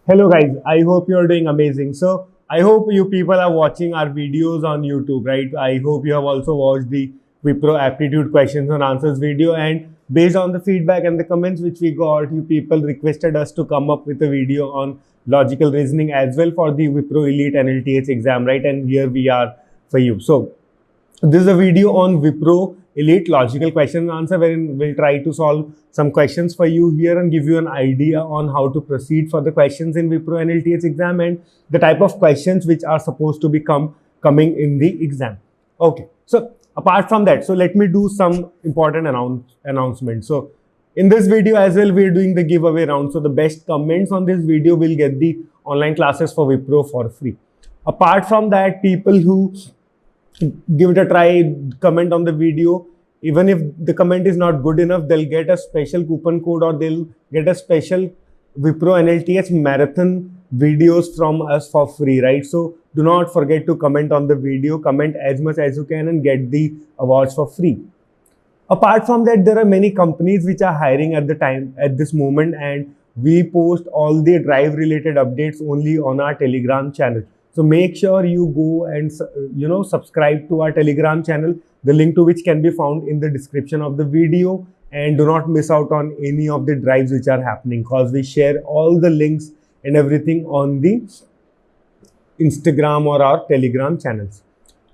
Hello guys, I hope you're doing amazing. So I hope you people are watching our videos on YouTube, right? I hope you have also watched the Wipro aptitude questions and answers video, and based on the feedback and the comments which we got, you people requested us to come up with a video on logical reasoning as well for the Wipro Elite NLTH exam, right? And here we are for you. So this is a video on Wipro Elite Logical Question and Answer, wherein we'll try to solve some questions for you here and give you an idea on how to proceed for the questions in Wipro NLTH exam and the type of questions which are supposed to be coming in the exam. Okay, so apart from that, so let me do some important announcements. So in this video as well, we're doing the giveaway round. So the best comments on this video will get the online classes for Wipro for free. Apart from that, people who give it a try, comment on the video. Even if the comment is not good enough, they'll get a special coupon code or they'll get a special Wipro NLTH marathon videos from us for free, right? So do not forget to comment on the video, comment as much as you can and get the awards for free. Apart from that, there are many companies which are hiring at this moment, and we post all the drive related updates only on our Telegram channel. So make sure you go and subscribe to our Telegram channel, the link to which can be found in the description of the video, and do not miss out on any of the drives which are happening, because we share all the links and everything on the Instagram or our Telegram channels.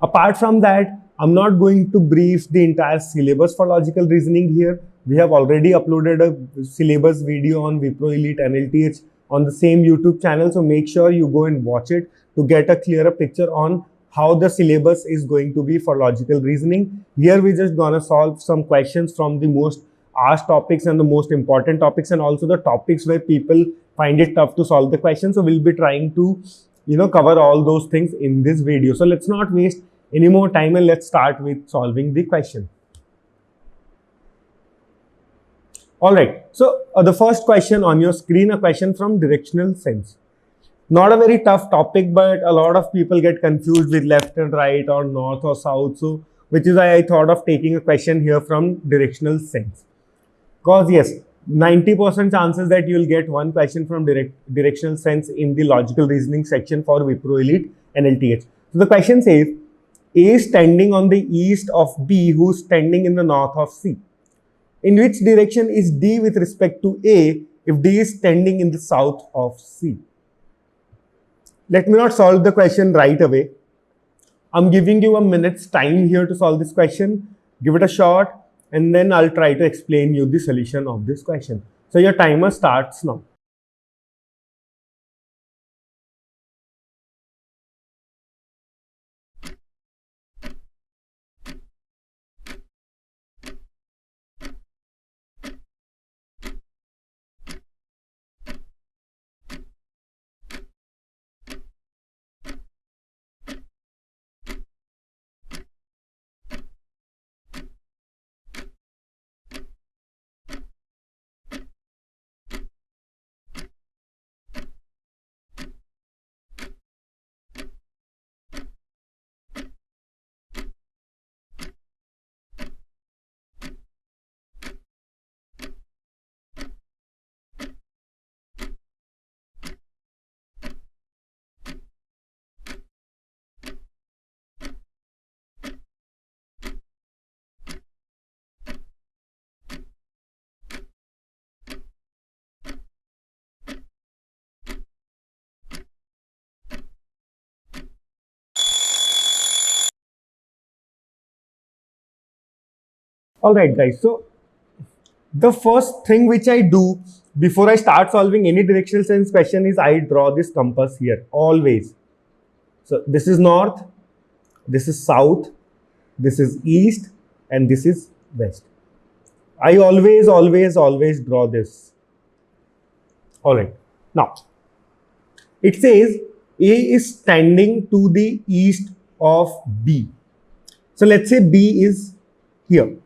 Apart from that, I'm not going to brief the entire syllabus for logical reasoning here. We have already uploaded a syllabus video on Wipro Elite NLTH on the same YouTube channel. So make sure you go and watch it to get a clearer picture on how the syllabus is going to be for logical reasoning. Here we're just gonna solve some questions from the most asked topics and the most important topics, and also the topics where people find it tough to solve the question. So we'll be trying to cover all those things in this video. So let's not waste any more time and let's start with solving the question. All right, so the first question on your screen, a question from directional sense. Not a very tough topic, but a lot of people get confused with left and right or north or south. So which is why I thought of taking a question here from directional sense. Because yes, 90% chances that you will get one question from directional sense in the logical reasoning section for Wipro Elite NLTH. So the question says, A is standing on the east of B, who's standing in the north of C. In which direction is D with respect to A if D is standing in the south of C? Let me not solve the question right away. I'm giving you a minute's time here to solve this question. Give it a shot, and then I'll try to explain you the solution of this question. So your timer starts now. All right, guys. So the first thing which I do before I start solving any directional sense question is I draw this compass here, always. So this is north, this is south, this is east, and this is west. I always draw this. All right. Now, it says A is standing to the east of B. So let's say B is here.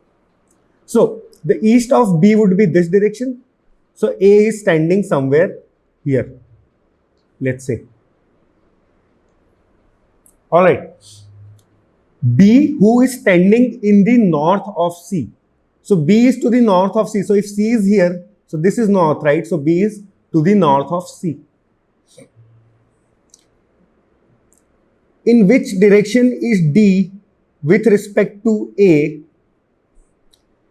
So the east of B would be this direction. So A is standing somewhere here, let's say. All right. B, who is standing in the north of C. So B is to the north of C. So if C is here, so this is north, right? So B is to the north of C. in which direction is D with respect to A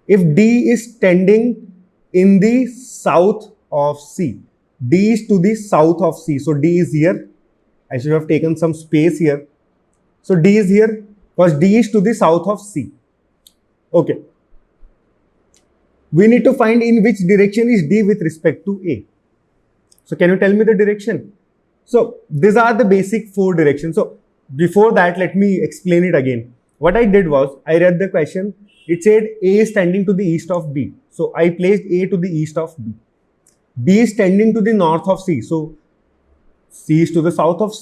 if D is tending in the south of C. D is to the south of C. So D is here. I should have taken some space here. So D is here because D is to the south of C. Okay. We need to find in which direction is D with respect to A. So can you tell me the direction? So these are the basic 4 directions. So before that, let me explain it again. What I did was, I read the question. It said A is tending to the east of B. So I placed A to the east of B. B is tending to the north of C. So C is to the south of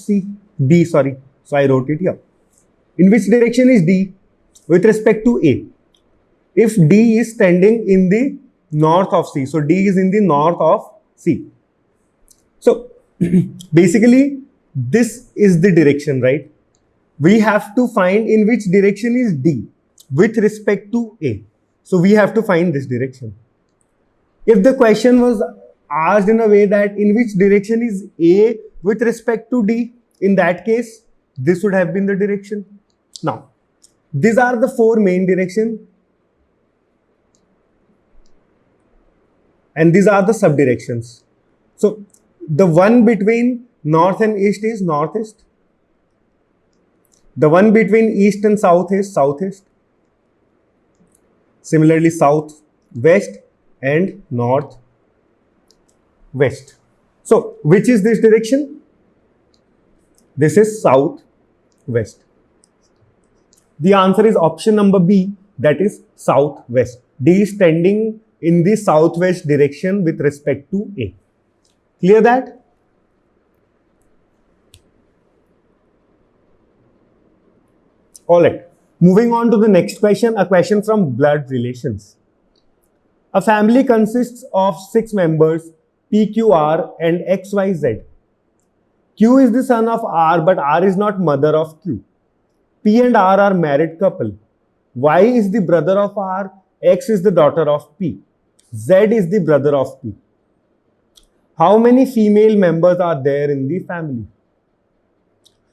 D, sorry. So I wrote it here. In which direction is D with respect to A? If D is tending in the north of C. So D is in the north of C. So basically, this is the direction, right? We have to find in which direction is D with respect to A. So we have to find this direction. If the question was asked in a way that in which direction is A with respect to D, in that case, this would have been the direction. Now, these are the 4 main directions. And these are the subdirections. So the one between north and east is northeast. The one between east and south is southeast. Similarly, south, west and north, west. So which is this direction? This is south, west. The answer is option number B, that is southwest. D is tending in the southwest direction with respect to A. Clear that? Alright, moving on to the next question, a question from blood relations. A family consists of 6 members, P, Q, R and X, Y, Z. Q is the son of R, but R is not mother of Q. P and R are married couple. Y is the brother of R, X is the daughter of P. Z is the brother of P. How many female members are there in the family?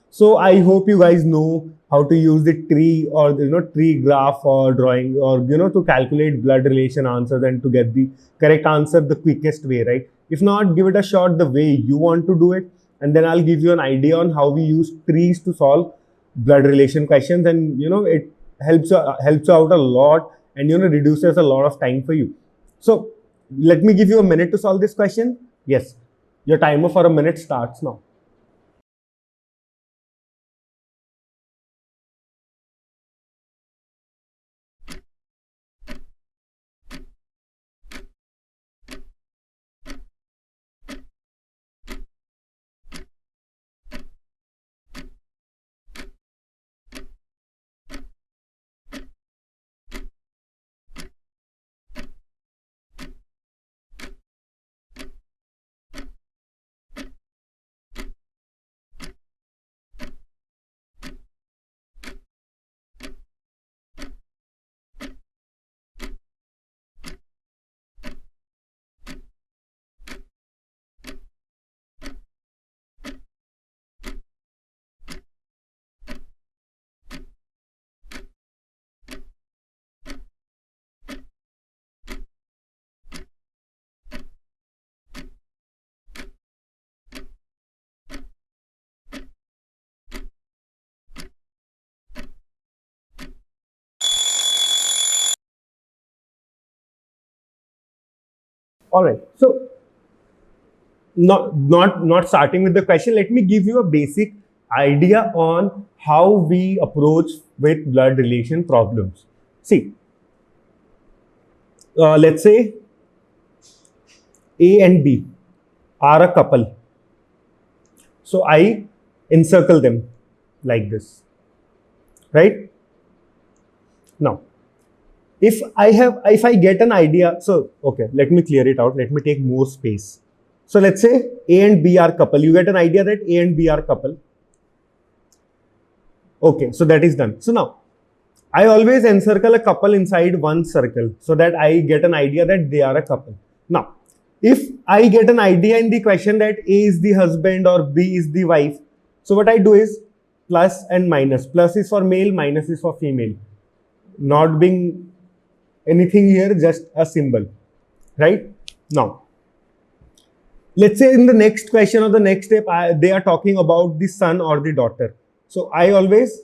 So I hope you guys know how to use the tree or tree graph or drawing or to calculate blood relation answers and to get the correct answer the quickest way, right? If not, give it a shot the way you want to do it, and then I'll give you an idea on how we use trees to solve blood relation questions, and it helps you out a lot and reduces a lot of time for you. So let me give you a minute to solve this question. Yes, your timer for a minute starts now. All right, so not starting with the question, let me give you a basic idea on how we approach with blood relation problems. See, let's say A and B are a couple. So I encircle them like this, right? Now, if I get an idea, so okay, let me clear it out. Let me take more space. So let's say A and B are couple. You get an idea that A and B are couple. Okay, so that is done. So now, I always encircle a couple inside one circle so that I get an idea that they are a couple. Now, if I get an idea in the question that A is the husband or B is the wife, so what I do is, plus and minus. Plus is for male, minus is for female. Not being anything here, just a symbol, right? Now, let's say in the next question or the next step, they are talking about the son or the daughter. So I always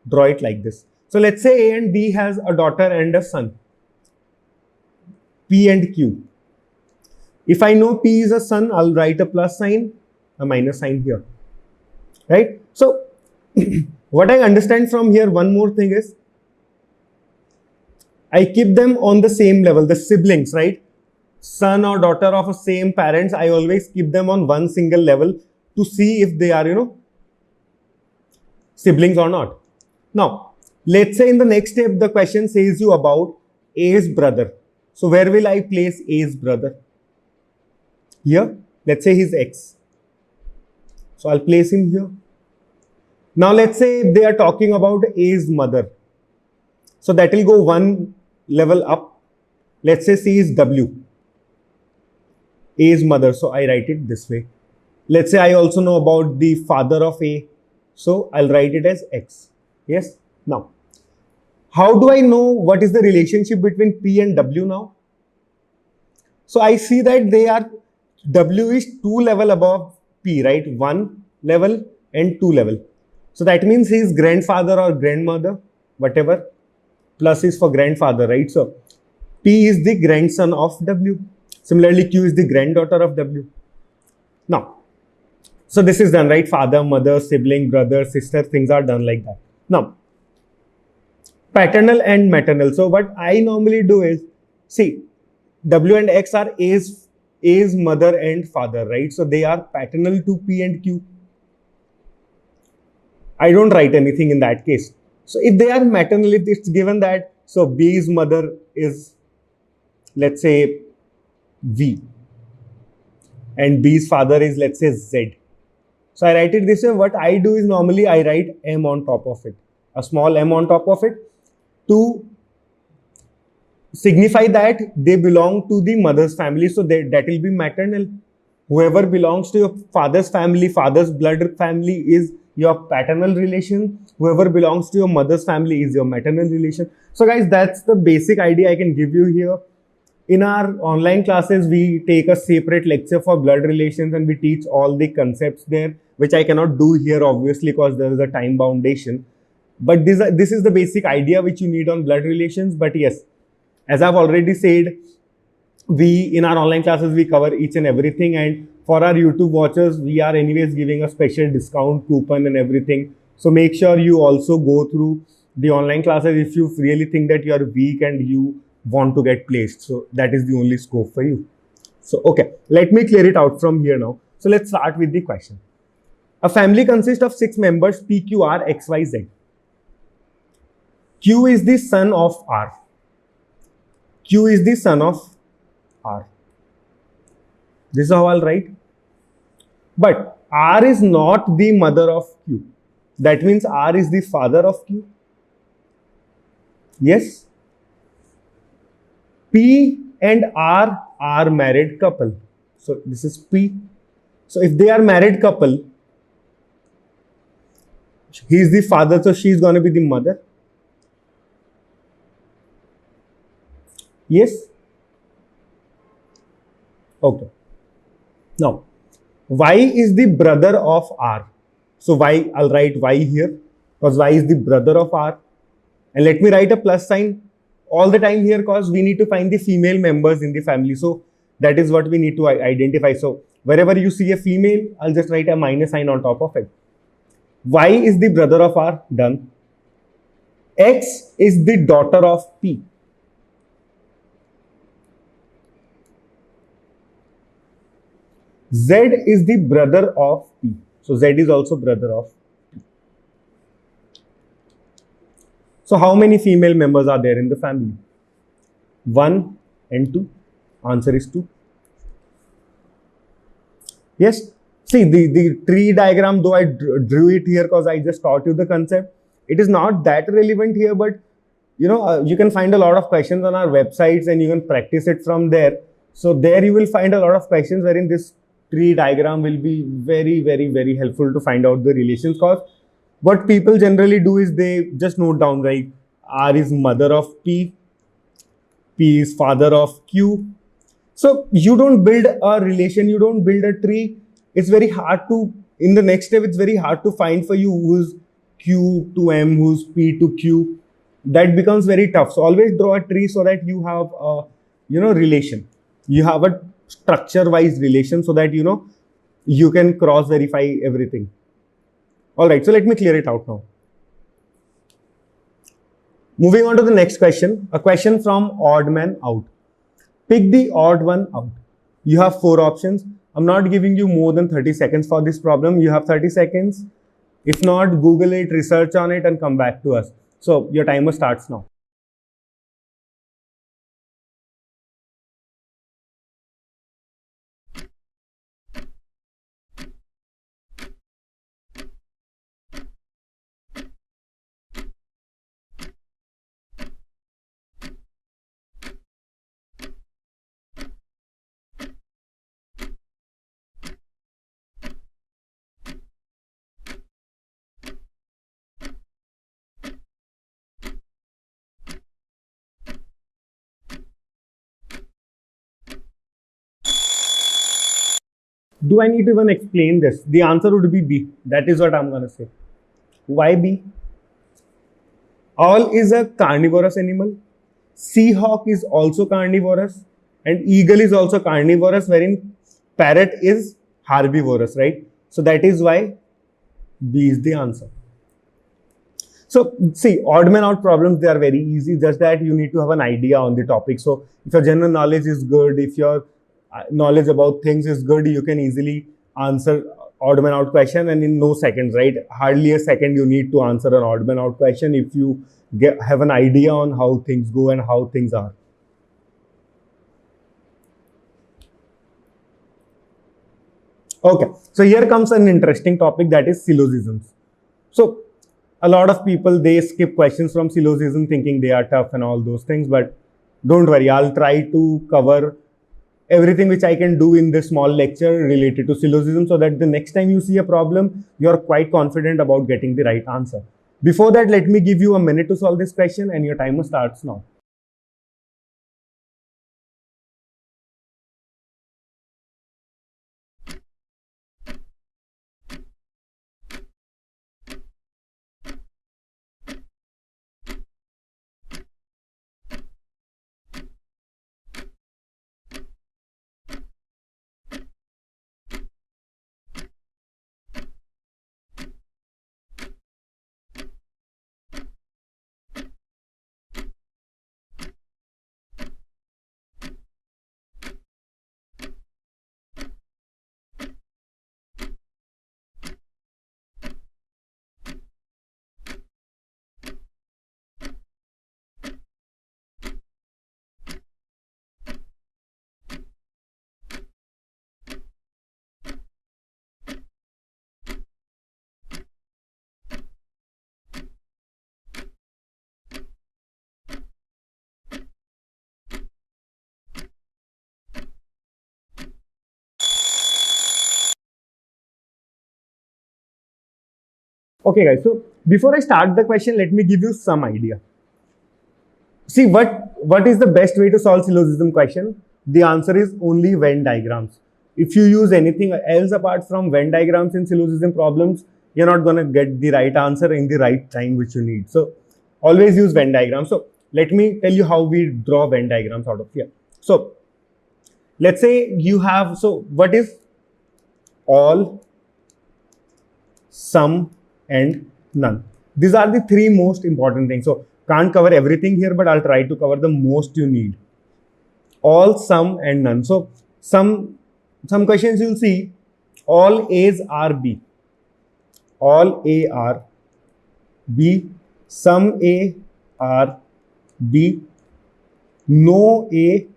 draw it like this. So let's say A and B has a daughter and a son, P and Q. If I know P is a son, I'll write a plus sign, a minus sign here, right? So what I understand from here, one more thing is, I keep them on the same level, the siblings, right? Son or daughter of a same parents, I always keep them on one single level to see if they are, siblings or not. Now, let's say in the next step, the question says you about A's brother. So where will I place A's brother? Here, let's say he's X. So I'll place him here. Now let's say they are talking about A's mother. So that will go one level up. Let's say C is W, A's mother. So I write it this way. Let's say I also know about the father of A. So I'll write it as X. Yes. Now, how do I know what is the relationship between P and W now? So I see that W is 2 level above P, right? 1 level and 2 level. So that means his grandfather or grandmother, whatever. Plus is for grandfather, right? So P is the grandson of W. Similarly, Q is the granddaughter of W. Now, so this is done, right? Father, mother, sibling, brother, sister, things are done like that. Now, paternal and maternal. So what I normally do is, see, W and X are A's mother and father, right? So they are paternal to P and Q. I don't write anything in that case. So if they are maternal, if it's given that, so B's mother is, let's say, V. And B's father is, let's say, Z. So I write it this way. What I do is normally I write M on top of it. A small m on top of it to signify that they belong to the mother's family. So that will be maternal. Whoever belongs to your father's family, father's blood family is your paternal relation. Whoever belongs to your mother's family is your maternal relation. So guys, that's the basic idea I can give you here. In our online classes, we take a separate lecture for blood relations and we teach all the concepts there, which I cannot do here obviously because there is a time foundation. But this is the basic idea which you need on blood relations. But yes, as I've already said, in our online classes, we cover each and everything. And for our YouTube watchers, we are anyways giving a special discount coupon and everything. So make sure you also go through the online classes if you really think that you are weak and you want to get placed. So that is the only scope for you. So, okay, let me clear it out from here now. So let's start with the question. A family consists of 6 members, P, Q, R, X, Y, Z. Q is the son of R. Q is the son of R. This is how I'll write. But R is not the mother of Q. That means R is the father of Q. Yes. P and R are married couple. So this is P. So if they are married couple, he is the father, so she is going to be the mother. Yes. Okay. Now, Y is the brother of R. So Y, I'll write Y here because Y is the brother of R. And let me write a plus sign all the time here because we need to find the female members in the family. So that is what we need to identify. So wherever you see a female, I'll just write a minus sign on top of it. Y is the brother of R. Done. X is the daughter of P. Z is the brother of P. So Z is also brother of P. So how many female members are there in the family? 1 and 2. Answer is 2. Yes. See, the tree diagram, though I drew it here because I just taught you the concept, it is not that relevant here, but you can find a lot of questions on our websites and you can practice it from there. So there you will find a lot of questions wherein this tree diagram will be very, very, very helpful to find out the relations because what people generally do is they just note down like R is mother of P, P is father of Q. So you don't build a relation, you don't build a tree. It's very hard to, in the next step, it's very hard to find for you who's Q to M, who's P to Q. That becomes very tough. So always draw a tree so that you have a, relation. You have a structure-wise relation so that, you can cross-verify everything. All right, so let me clear it out now. Moving on to the next question, a question from odd man out. Pick the odd one out. You have 4 options. I'm not giving you more than 30 seconds for this problem. You have 30 seconds. If not, Google it, research on it, and come back to us. So your timer starts now. Do I need to even explain this? The answer would be B. That is what I'm going to say. Why B? Owl is a carnivorous animal. Seahawk is also carnivorous. And eagle is also carnivorous, wherein parrot is herbivorous, right? So that is why B is the answer. So see, odd man out problems, they are very easy, just that you need to have an idea on the topic. So if your general knowledge is good, if your knowledge about things is good, you can easily answer odd man out question, and in no seconds, right? Hardly a second you need to answer an odd man out question if you have an idea on how things go and how things are. Okay, so here comes an interesting topic, that is syllogisms. So a lot of people, they skip questions from syllogism thinking they are tough and all those things, but don't worry, I'll try to cover everything which I can do in this small lecture related to syllogism so that the next time you see a problem, you're quite confident about getting the right answer. Before that, let me give you a minute to solve this question, and your timer starts now. Okay guys, so before I start the question, let me give you some idea. See, what is the best way to solve syllogism question? The answer is only Venn diagrams. If you use anything else apart from Venn diagrams in syllogism problems, you're not going to get the right answer in the right time which you need. So always use Venn diagrams. So let me tell you how we draw Venn diagrams out of here. So let's say you have, so what is all, some, and none? These are the 3 most important things. So can't cover everything here, but I'll try to cover the most you need. All, some, and none. So some questions you'll see, all A's are B. All A are B. Some A are B. No A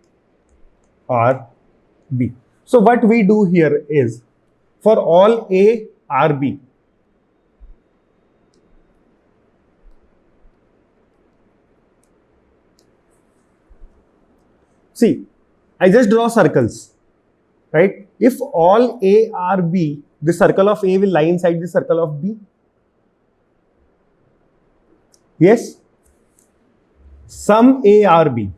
are B. So what we do here is, for all A are B, see, I just draw circles, right? If all A are B, the circle of A will lie inside the circle of B. Yes, some A or B.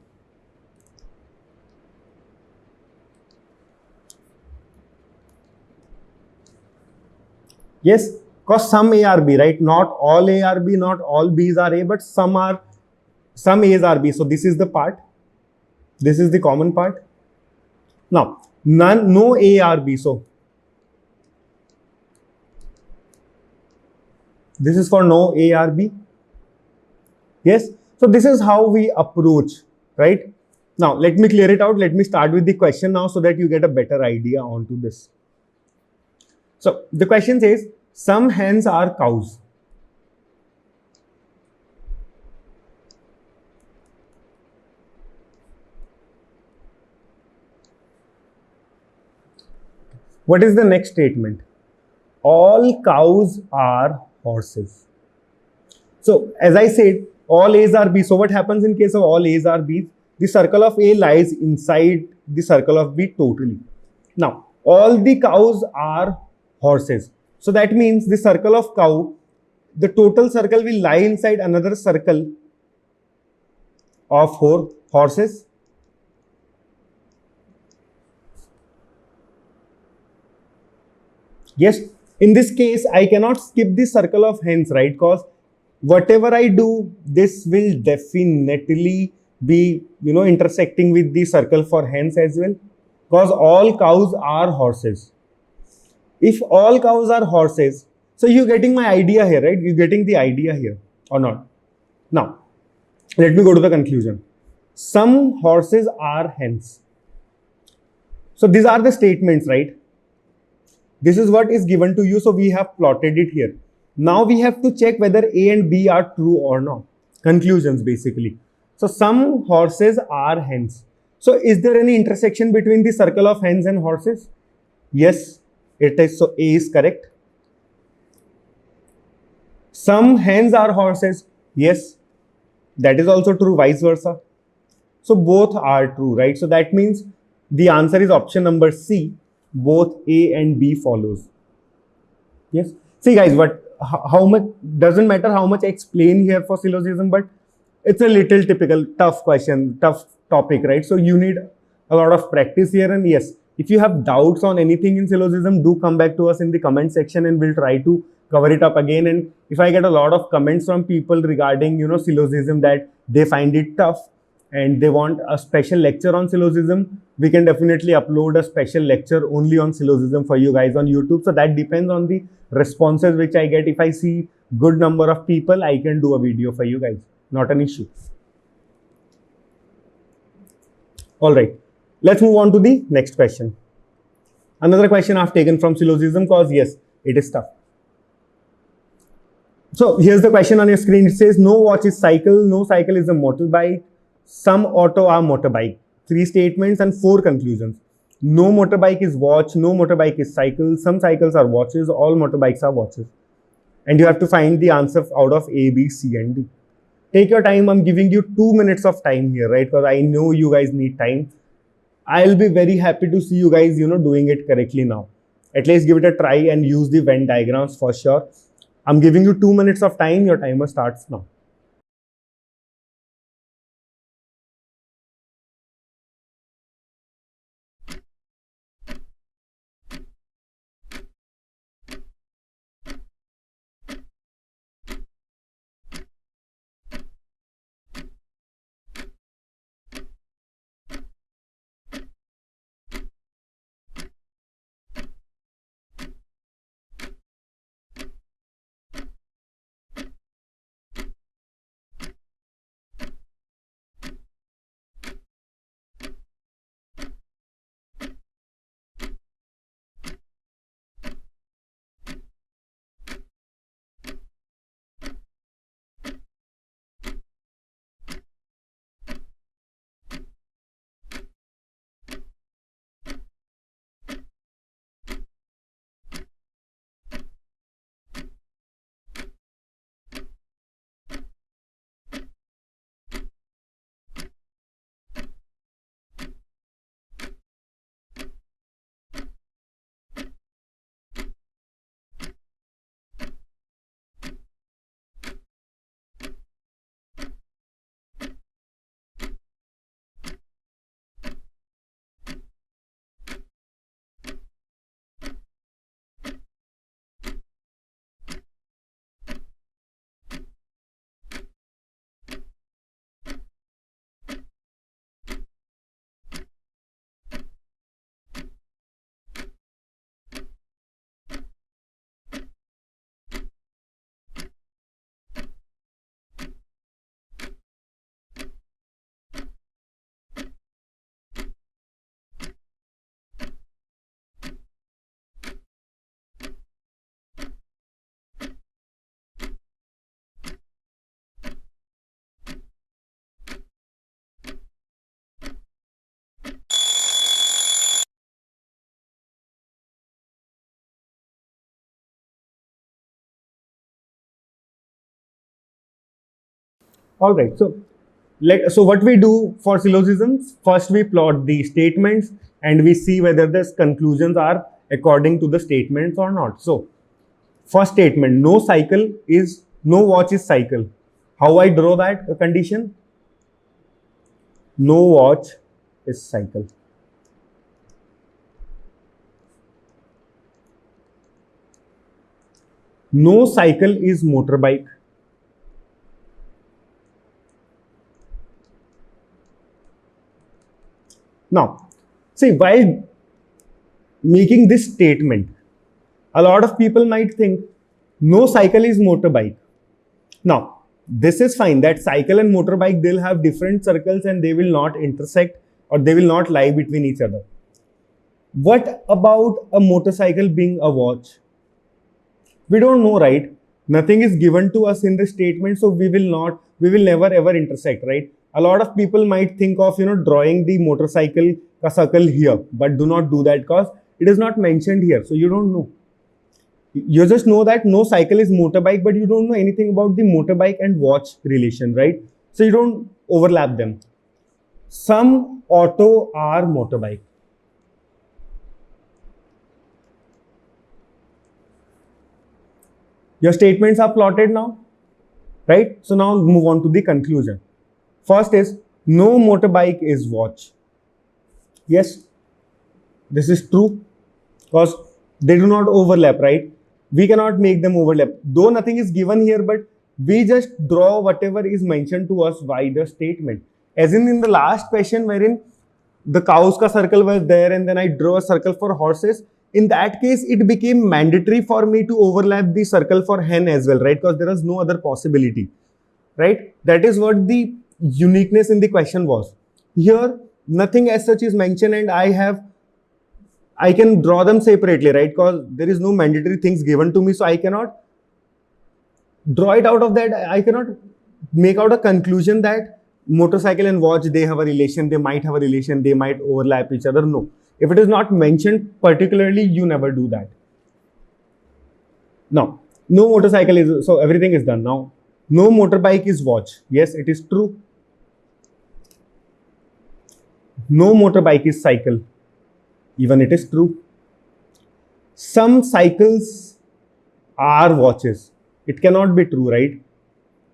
Yes, because some A are B, right? Not all A are B, not all B's are A, but some A's are B. So this is the part. This is the common part. Now, no A or B. So this is for no A or B. Yes. So this is how we approach, right? Now, let me clear it out. Let me start with the question now so that you get a better idea onto this. So the question says, some hens are cows. What is the next statement? All cows are horses. So as I said, all A's are B. So what happens in case of all A's are B? The circle of A lies inside the circle of B totally. Now, all the cows are horses. So that means the circle of cow, the total circle will lie inside another circle of horses. Yes, in this case, I cannot skip the circle of hens, right? Because whatever I do, this will definitely be, intersecting with the circle for hens as well. Because all cows are horses. If all cows are horses, so you're getting my idea here, right? You're getting the idea here or not? Now, let me go to the conclusion. Some horses are hens. So these are the statements, right? This is what is given to you. So we have plotted it here. Now we have to check whether A and B are true or not. Conclusions basically. So some horses are hens. So is there any intersection between the circle of hens and horses? Yes, it is. So A is correct. Some hens are horses. Yes, that is also true, vice versa. So both are true, right? So that means the answer is option number C. Both A and B follows. Yes. See guys, how much, doesn't matter how much I explain here for syllogism, but it's a little typical, tough question, tough topic, right? So you need a lot of practice here. And yes, if you have doubts on anything in syllogism, do come back to us in the comment section and we'll try to cover it up again. And if I get a lot of comments from people regarding, syllogism, that they find it tough and they want a special lecture on syllogism, we can definitely upload a special lecture only on syllogism for you guys on YouTube. So that depends on the responses which I get. If I see good number of people, I can do a video for you guys. Not an issue. All right. Let's move on to the next question. Another question I've taken from syllogism because yes, it is tough. So here's the question on your screen. It says, no watch is cycle, no cycle is a motorbike, some auto are motorbike. 3 statements and 4 conclusions. No motorbike is watch, no motorbike is cycle, some cycles are watches, all motorbikes are watches. And you have to find the answer out of A, B, C and D. Take your time. I'm giving you 2 minutes of time here, right? Because I know you guys need time. I'll be very happy to see you guys, doing it correctly now. At least give it a try and use the Venn diagrams for sure. I'm giving you 2 minutes of time. Your timer starts now. All right, so what we do for syllogisms, first we plot the statements and we see whether the conclusions are according to the statements or not. So first statement, no watch is cycle. How I draw that condition? No watch is cycle. No cycle is motorbike. Now, see, while making this statement, a lot of people might think no cycle is motorbike. Now, this is fine that cycle and motorbike, they'll have different circles and they will not intersect or they will not lie between each other. What about a motorcycle being a watch? We don't know, right? Nothing is given to us in the statement, so we will never ever intersect, right? A lot of people might think of, drawing the motorcycle ka circle here, but do not do that because it is not mentioned here, so you don't know. You just know that no cycle is motorbike, but you don't know anything about the motorbike and watch relation, right? So you don't overlap them. Some auto are motorbike. Your statements are plotted now, right? So now move on to the conclusion. First is no motorbike is watch. Yes, this is true because they do not overlap, right? We cannot make them overlap. Though nothing is given here, but we just draw whatever is mentioned to us by the statement. As in the last question wherein the cows ka circle was there and then I draw a circle for horses. In that case, it became mandatory for me to overlap the circle for hen as well, right? Because there was no other possibility, right? That is what the uniqueness in the question was. Here, nothing as such is mentioned and I can draw them separately, right? Because there is no mandatory things given to me, so I cannot draw it out of that. I cannot make out a conclusion that motorcycle and watch, they have a relation, they might have a relation, they might overlap each other. No. If it is not mentioned particularly, you never do that. Now, no motorcycle is, so everything is done. Now, no motorbike is watch. Yes, it is true. No motorbike is cycle. Even it is true. Some cycles are watches. It cannot be true, right?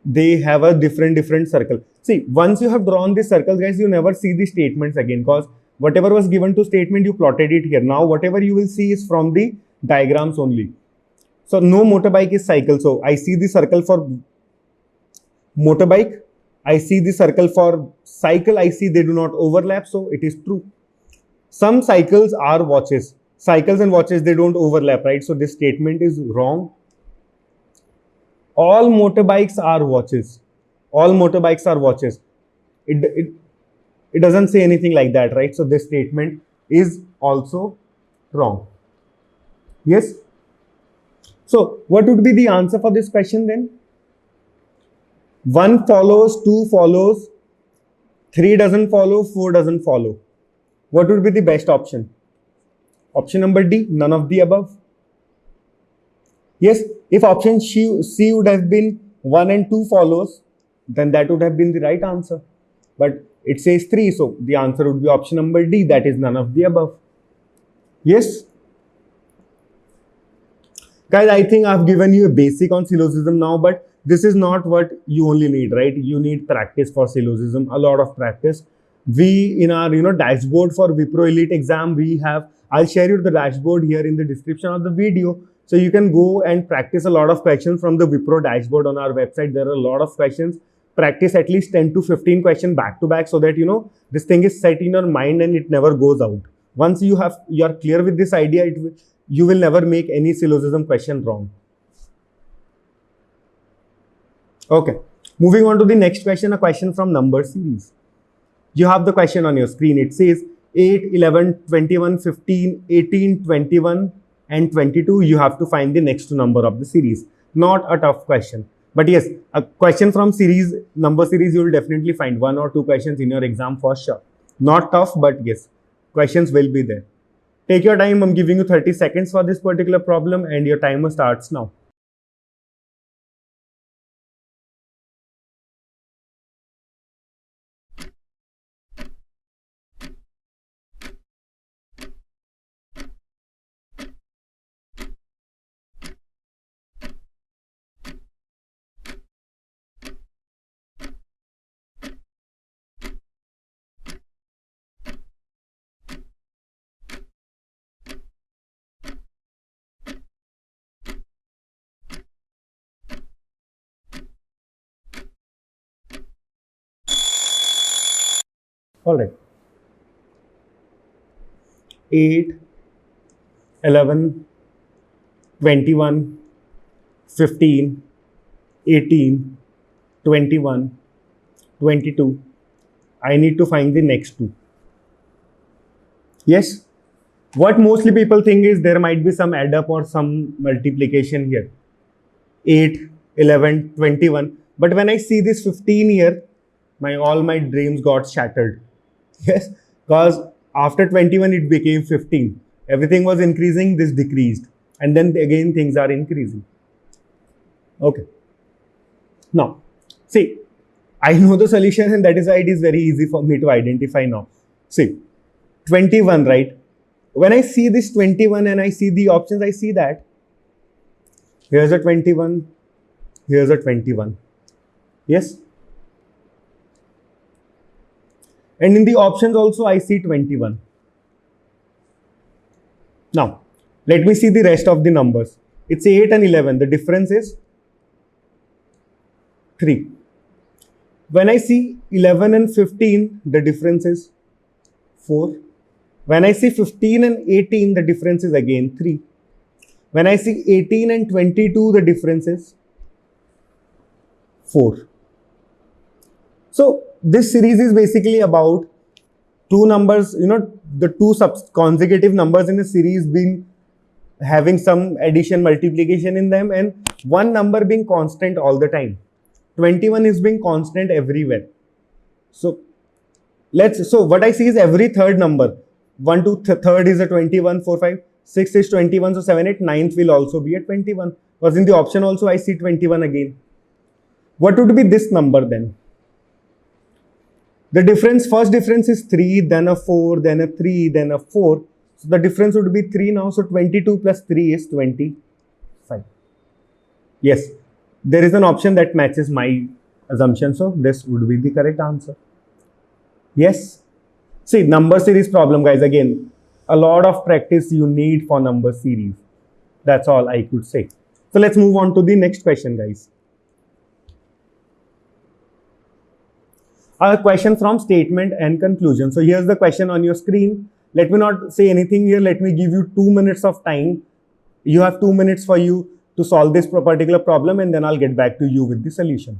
They have a different circle. See, once you have drawn these circles, guys, you never see the statements again because whatever was given to statement, you plotted it here. Now, whatever you will see is from the diagrams only. So, no motorbike is cycle. So, I see the circle for motorbike. I see the circle for cycle. I see they do not overlap. So, it is true. Some cycles are watches. Cycles and watches, they don't overlap, right? So, this statement is wrong. All motorbikes are watches. All motorbikes are watches. It doesn't say anything like that, right? So this statement is also wrong. Yes? So what would be the answer for this question then? 1 follows, 2 follows, 3 doesn't follow, 4 doesn't follow. What would be the best option? Option number D, none of the above. Yes, if option C would have been 1 and 2 follows, then that would have been the right answer. But it says 3, so the answer would be option number D, that is none of the above. Yes? Guys, I think I've given you a basic on syllogism now, but this is not what you only need, right? You need practice for syllogism, a lot of practice. We, in our dashboard for Wipro Elite exam, I'll share you the dashboard here in the description of the video. So you can go and practice a lot of questions from the Wipro dashboard on our website. There are a lot of questions. Practice at least 10 to 15 questions back to back so that this thing is set in your mind and it never goes out. Once you are clear with this idea, you will never make any syllogism question wrong. Okay, moving on to the next question, a question from number series. You have the question on your screen. It says 8, 11, 21, 15, 18, 21 and 22. You have to find the next number of the series. Not a tough question. But yes, a question from number series, you will definitely find 1 or 2 questions in your exam for sure. Not tough, but yes, questions will be there. Take your time. I'm giving you 30 seconds for this particular problem and your timer starts now. All right. 8, 11, 21, 15, 18, 21, 22. I need to find the next two. Yes? What mostly people think is there might be some add up or some multiplication here. 8, 11, 21. But when I see this 15 here, all my dreams got shattered. Yes, because after 21 it became 15. Everything was increasing, this decreased. And then again things are increasing. Okay. Now, see, I know the solution and that is why it is very easy for me to identify now. See, 21, right? When I see this 21 and I see the options, I see that here's a 21, here's a 21. Yes? And in the options also, I see 21. Now, let me see the rest of the numbers. It's 8 and 11. The difference is 3. When I see 11 and 15, the difference is 4. When I see 15 and 18, the difference is again 3. When I see 18 and 22, the difference is 4. So this series is basically about two numbers, the two consecutive numbers in a series being having some addition, multiplication in them, and one number being constant all the time. 21 is being constant everywhere. So what I see is every third number. 1 to third is a 21, 4, 5, 6 is 21, so 7, 8, 9th will also be a 21. Because in the option also I see 21 again. What would be this number then? The difference, first difference is 3, then a 4, then a 3, then a 4. So the difference would be 3 now. So 22 plus 3 is 25. Yes, there is an option that matches my assumption. So this would be the correct answer. Yes. See, number series problem, guys. Again, a lot of practice you need for number series. That's all I could say. So let's move on to the next question, guys. A question from statement and conclusion. So here's the question on your screen. Let me not say anything here. Let me give you 2 minutes of time. You have 2 minutes for you to solve this particular problem, and then I'll get back to you with the solution.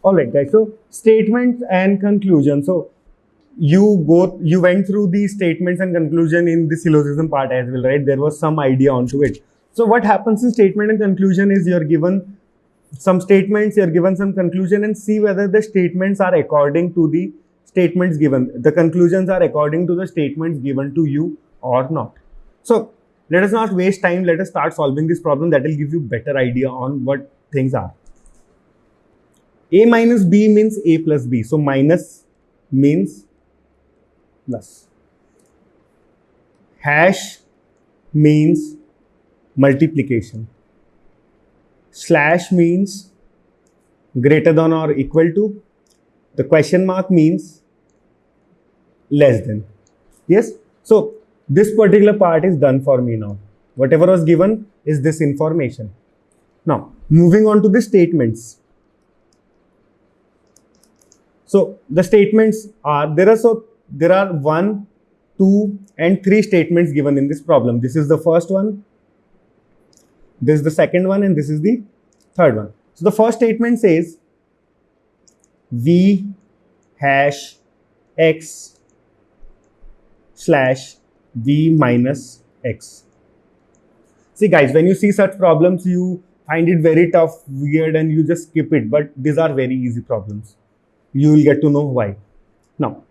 All right, guys. So statements and conclusion. So you went through the statements and conclusion in the syllogism part as well, right? There was some idea onto it. So what happens in statement and conclusion is you're given some statements, you're given some conclusion, and see whether the statements are according to the statements given. The conclusions are according to the statements given to you or not. So let us not waste time. Let us start solving this problem. That will give you better idea on what things are. A minus B means A plus B. So minus means plus. Hash means multiplication. Slash means greater than or equal to. The question mark means less than. Yes. So this particular part is done for me now. Whatever was given is this information. Now moving on to the statements. So the statements are, there are 1, 2 and 3 statements given in this problem. This is the first one, this is the second one, and this is the third one. So the first statement says v hash x slash v minus x. See guys, when you see such problems, you find it very tough, weird, and you just skip it. But these are very easy problems. You will get to know why. Now,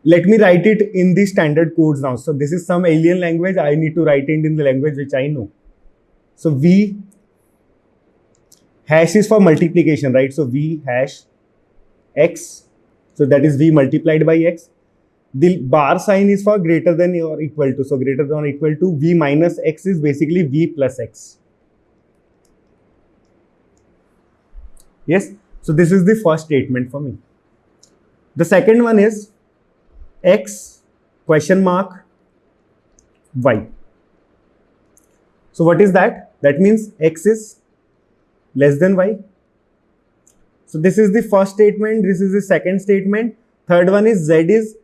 let me write it in the standard codes now. So this is some alien language. I need to write it in the language which I know. So v hash is for multiplication, right? So v hash x. So that is v multiplied by x. The bar sign is for greater than or equal to. So greater than or equal to v minus x is basically v plus x. Yes. So this is the first statement for me. The second one is x question mark y. So what is that? That means x is less than y. So this is the first statement. This is the second statement. Third one is z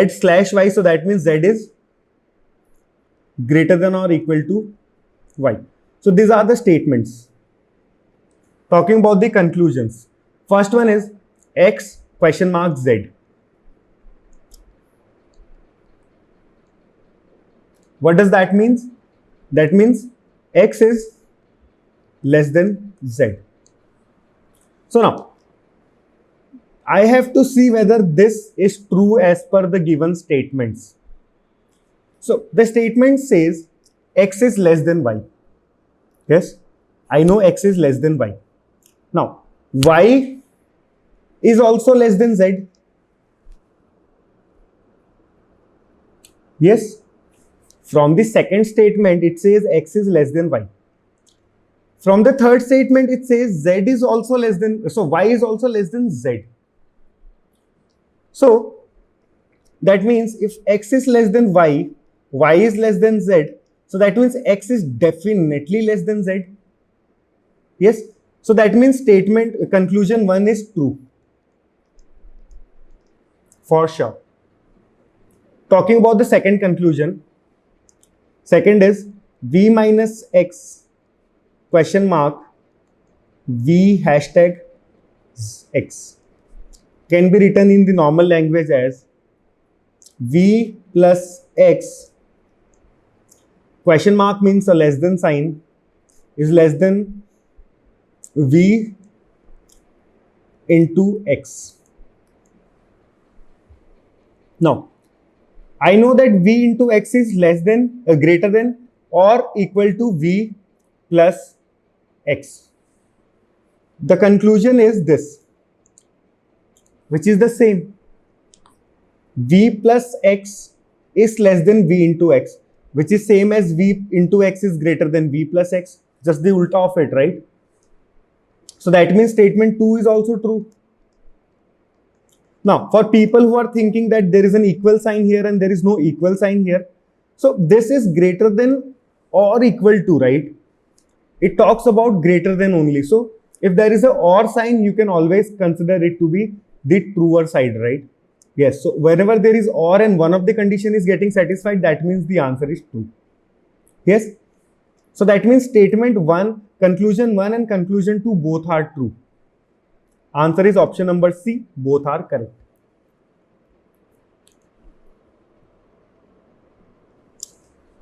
slash y. So that means z is greater than or equal to y. So these are the statements. Talking about the conclusions. First one is x question mark z. What does that mean? That means x is less than z. So now, I have to see whether this is true as per the given statements. So the statement says x is less than y. Yes, I know x is less than y. Now, y is also less than z. Yes, from the second statement, it says x is less than y. From the third statement, it says z is also less than, so y is also less than z. So that means if x is less than y, y is less than z, so that means x is definitely less than z. Yes. So that means statement conclusion 1 is true. For sure. Talking about the second conclusion. Second is v minus x question mark v hashtag x can be written in the normal language as v plus x question mark means a less than sign is less than v into x. Now, I know that v into x is less than, greater than or equal to v plus x. The conclusion is this, which is the same. V plus x is less than v into x, which is same as v into x is greater than v plus x. Just the ulta of it, right? So that means statement 2 is also true. Now, for people who are thinking that there is an equal sign here and there is no equal sign here, so this is greater than or equal to, right? It talks about greater than only. So if there is a or sign, you can always consider it to be the truer side, right? Yes. So whenever there is or and one of the condition is getting satisfied, that means the answer is true. Yes. So that means statement 1, conclusion 1 and conclusion 2 both are true. Answer is option number C. Both are correct.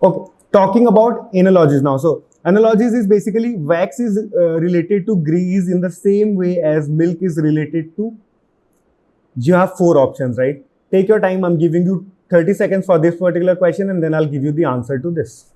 Okay, talking about analogies now. So analogies is basically wax is related to grease in the same way as milk is related to. You have four options, right? Take your time. I'm giving you 30 seconds for this particular question and then I'll give you the answer to this.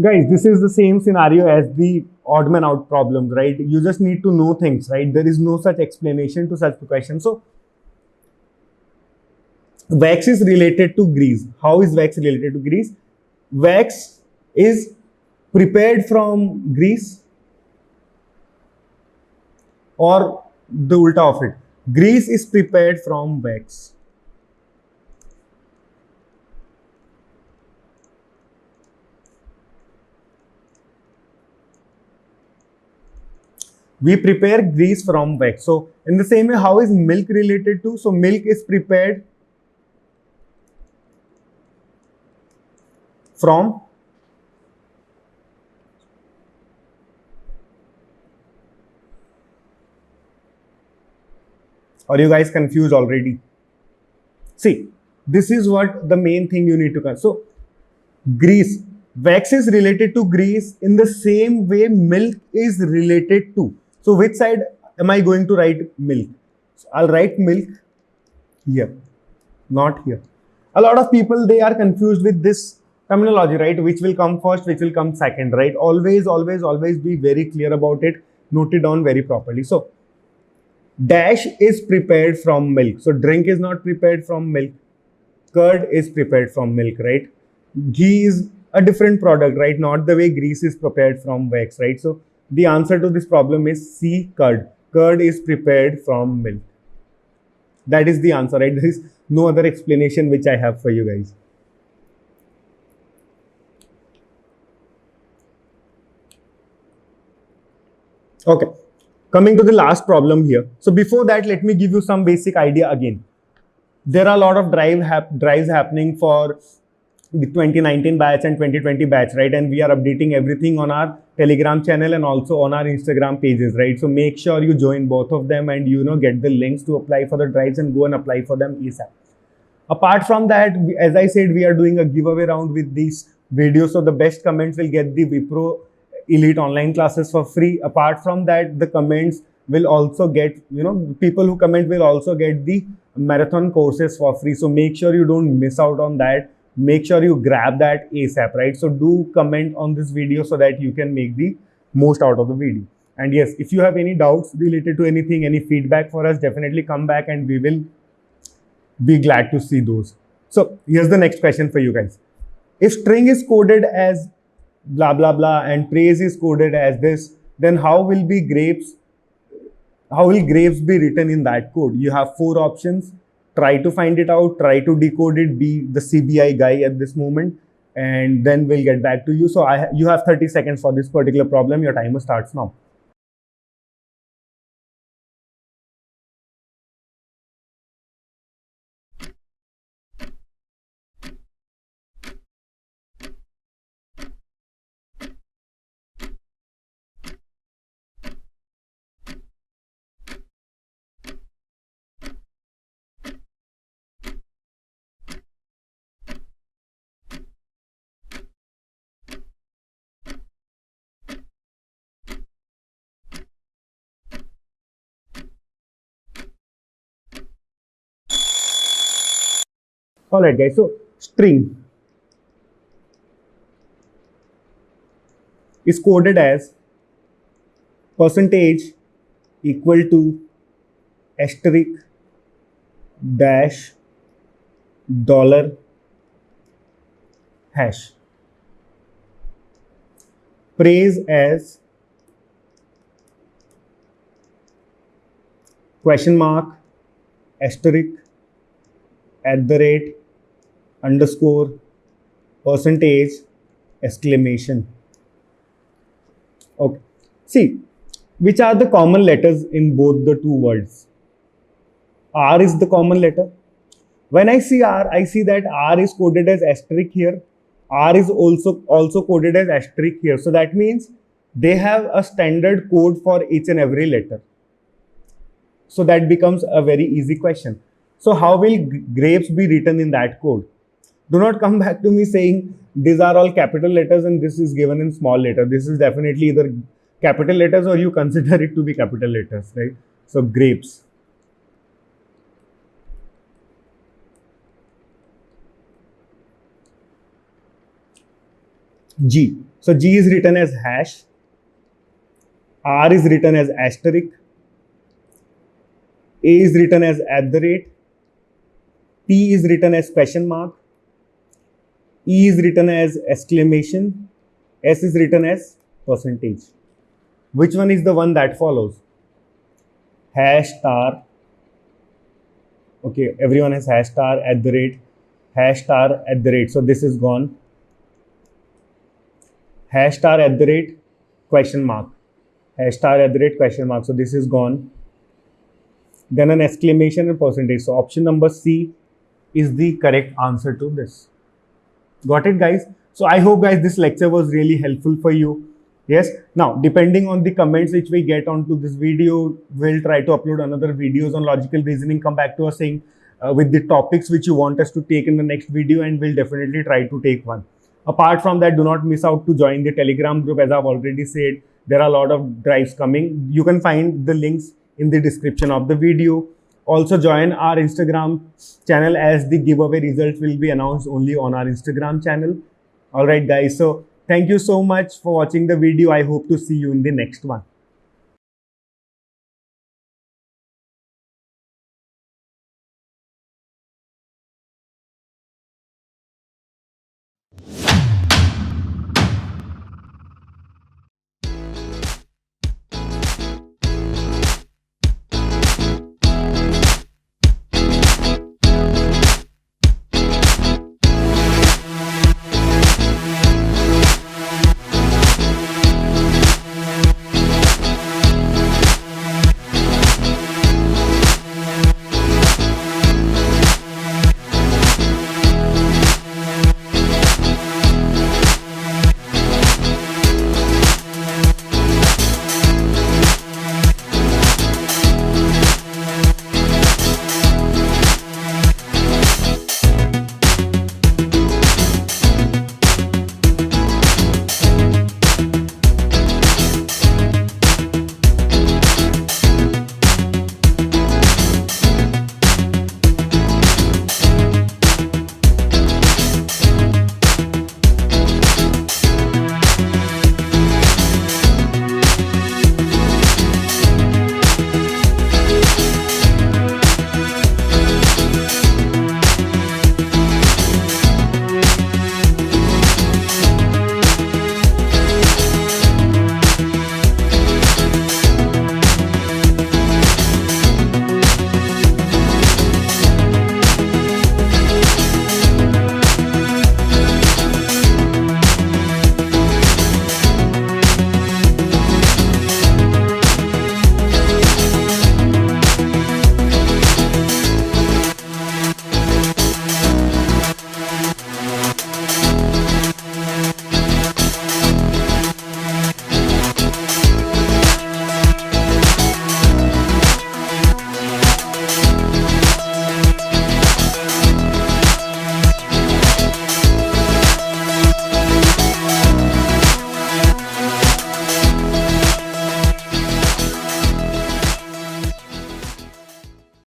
Guys, this is the same scenario as the odd man out problems, right? You just need to know things, right? There is no such explanation to such question. So wax is related to grease. How is wax related to grease? Wax is prepared from grease, or the ulta of it. Grease is prepared from wax. We prepare grease from wax. So in the same way, how is milk related to? So milk is prepared from Are you guys confused already? See, this is what the main thing you need to consider. So grease, wax is related to grease in the same way milk is related to. So which side am I going to write milk? So I'll write milk here, not here. A lot of people, they are confused with this terminology, right? Which will come first, which will come second, right? Always, always, always be very clear about it. Note it down very properly. So dash is prepared from milk. So drink is not prepared from milk. Curd is prepared from milk, right? Ghee is a different product, right? Not the way grease is prepared from wax, right? So the answer to this problem is C, curd. Curd is prepared from milk. That is the answer, right? There is no other explanation which I have for you guys. Okay, coming to the last problem here. So before that, let me give you some basic idea again. There are a lot of drives happening for the 2019 batch and 2020 batch, right? And we are updating everything on our Telegram channel and also on our Instagram pages, right? So make sure you join both of them and get the links to apply for the drives and go and apply for them ASAP. Apart from that, as I said, we are doing a giveaway round with these videos. So the best comments will get the Wipro Elite online classes for free. Apart from that, the comments will also get, people who comment will also get the marathon courses for free. So make sure you don't miss out on that. Make sure you grab that ASAP, right? So do comment on this video so that you can make the most out of the video. And yes, if you have any doubts related to anything, any feedback for us, definitely come back and we will be glad to see those. So here's the next question for you guys. If string is coded as blah blah blah and praise is coded as this, then how will grapes be written in that code? You have four options. Try to find it out, try to decode it, be the CBI guy at this moment, and then we'll get back to you. So you have 30 seconds for this particular problem. Your timer starts now. All right, guys. So string is coded as percentage equal to asterisk dash dollar hash. praise as question mark, asterisk, at the rate, underscore, percentage, exclamation. Okay. See, which are the common letters in both the two words? R is the common letter. When I see R, I see that R is coded as asterisk here. R is also coded as asterisk here. So that means they have a standard code for each and every letter. So that becomes a very easy question. So how will grapes be written in that code? Do not come back to me saying these are all capital letters and this is given in small letter. This is definitely either capital letters or you consider it to be capital letters, right? So grapes. G. So G is written as hash. R is written as asterisk. A is written as at the rate. P is written as question mark. E is written as exclamation. S is written as percentage. Which one is the one that follows? Hash star. Okay, everyone has hash star at the rate. Hash star at the rate. So this is gone. Hash star at the rate, question mark. Hash star at the rate, question mark. So this is gone. Then an exclamation and percentage. So option number C is the correct answer to this. Got it, guys? So I hope, guys, this lecture was really helpful for you. Yes. Now, depending on the comments which we get onto this video, we'll try to upload another videos on logical reasoning. Come back to us saying with the topics which you want us to take in the next video, and we'll definitely try to take one. Apart from that, do not miss out to join the Telegram group. As I've already said, there are a lot of drives coming. You can find the links in the description of the video. Also join our Instagram channel, as the giveaway results will be announced only on our Instagram channel. Alright, guys. So thank you so much for watching the video. I hope to see you in the next one.